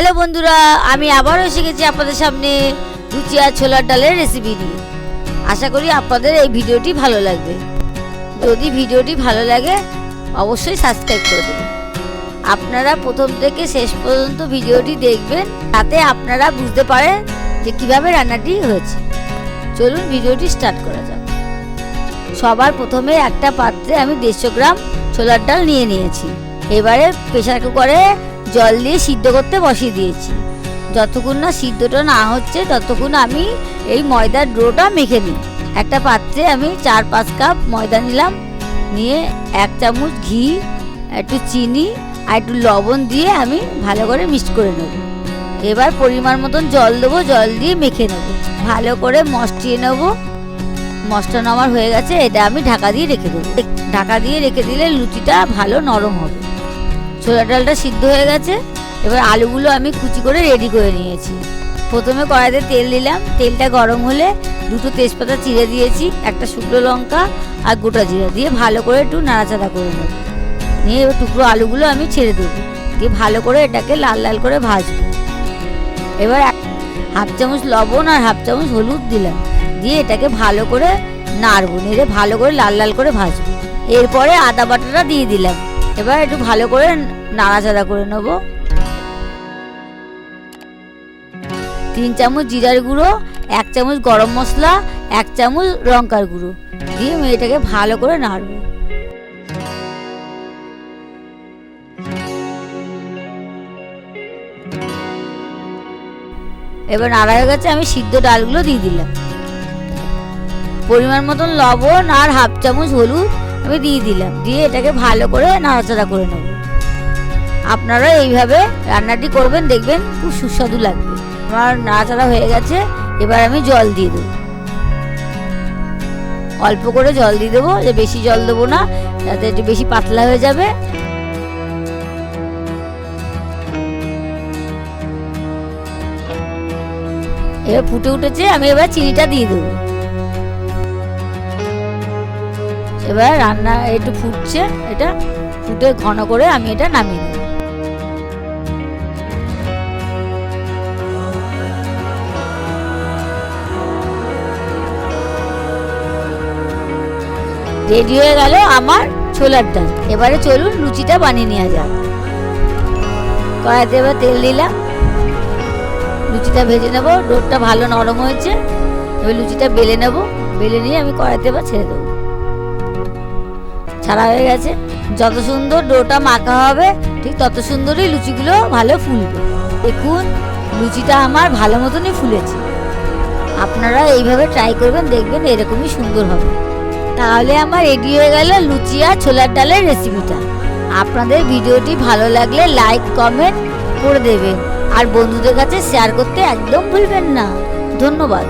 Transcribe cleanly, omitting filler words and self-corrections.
Hello বন্ধুরা, আমি আবারও এসে গেছি আপনাদের সামনে লুচি আর ছোলার ডালের রেসিপি নিয়ে। আশা করি আপনাদের এই ভিডিওটি ভালো লাগবে। যদি ভিডিওটি ভালো লাগে অবশ্যই সাবস্ক্রাইব করে দেবেন। আপনারা প্রথম থেকে শেষ পর্যন্ত ভিডিওটি দেখবেন, তাতে আপনারা বুঝতে পারেন যে কিভাবে রান্নাটি হয়েছে। চলুন ভিডিওটি স্টার্ট করা যাক। সবার প্রথমে একটা পাত্রে আমি 150 গ্রাম ছোলার ডাল নিয়ে নিয়েছি। এবারে প্রেসার কুকারে জল দিয়ে সিদ্ধ করতে বসিয়ে দিয়েছি। যতক্ষণ না সিদ্ধটা না হচ্ছে ততক্ষণ আমি এই ময়দার ডোটা মেখে নিই। একটা পাত্রে আমি 4-5 কাপ ময়দা নিলাম, নিয়ে 1 চামচ ঘি, একটু চিনি আর একটু লবণ দিয়ে আমি ভালো করে মিক্স করে নেব। এবার পরিমাণ মতন জল দেবো, জল দিয়ে মেখে নেব, ভালো করে মসটিয়ে নেব। মশলানো আমার হয়ে গেছে, এটা আমি ঢাকা দিয়ে রেখে দেবো। ঢাকা দিয়ে রেখে দিলে লুচিটা ভালো নরম হবে। ছোলার ডালটা সিদ্ধ হয়ে গেছে। এবার আলুগুলো আমি কুচি করে রেডি করে নিয়েছি। প্রথমে কড়াইতে তেল দিলাম, তেলটা গরম হলে 2টো তেজপাতা চিড়ে দিয়েছি, একটা শুকনো লঙ্কা আর গোটা জিরা দিয়ে ভালো করে একটু নাড়াচাড়া করে নেব। নিয়ে এবার টুকরো আলুগুলো আমি ছেড়ে দেবো, দিয়ে ভালো করে এটাকে লাল লাল করে ভাজবো। এবার 1/2 চামচ লবণ আর 1/2 চামচ হলুদ দিলাম, দিয়ে এটাকে ভালো করে নাড়বো, নেড়ে ভালো করে লাল লাল করে ভাজবো। এরপরে আদা বাটাটা দিয়ে দিলাম। এবার একটু ভালো করে নাড়াচাড়া করে নেব। 3 চামচ জিরার গুঁড়ো, 1 চামচ গরম মশলা, 1 চামচ লঙ্কার গুঁড়ো দিয়ে এটাকে ভালো করে নাড়বো। এবার নাড়া হয়ে গেছে, আমি সিদ্ধ ডালগুলো দিয়ে দিলাম। পরিমাণ মতন লবণ আর 1/2 চামচ হলুদ আমি দিয়ে দিলাম, দিয়ে এটাকে ভালো করে নাড়াচাড়া করে নেব। আপনারা এইভাবে রান্নাটি করবেন, দেখবেন খুব সুস্বাদু লাগবে। আমার নাড়াচাড়া হয়ে গেছে, এবার আমি জল দিয়ে দেবো। অল্প করে জল দিয়ে দেবো, যে বেশি জল দেবো না, যাতে একটু বেশি পাতলা হয়ে যাবে। এবার ফুটে উঠেছে, আমি এবার চিনিটা দিয়ে দেবো। এবার রান্না একটু ফুটছে, এটা ফুটে ঘন করে আমি এটা নামিয়ে দেব। রেডি হয়ে গেল আমার ছোলার ডাল। এবারে চলুন লুচিটা বানিয়ে নেওয়া যাক। কড়াইতে এবার তেল দিলাম, লুচিটা ভেজে নেব। ডোটা ভালো নরম হয়েছে, এবার লুচিটা বেলে নেব। বেলে নিয়ে আমি কড়াইতে এবার ছেড়ে দেবো। ছাড়া হয়ে গেছে। যত সুন্দর ডোটা মাখা হবে ঠিক তত সুন্দরই লুচিগুলো ভালো ফুলবে। দেখুন লুচিটা আমার ভালো মতনই ফুলেছে। আপনারা এইভাবে ট্রাই করবেন, দেখবেন এরকমই সুন্দর হবে। তাহলে আমার রেডি হয়ে গেল লুচি আর ছোলার ডালের রেসিপিটা। আপনাদের ভিডিওটি ভালো লাগলে লাইক কমেন্ট করে দেবেন, আর বন্ধুদের কাছে শেয়ার করতে একদম ভুলবেন না। ধন্যবাদ।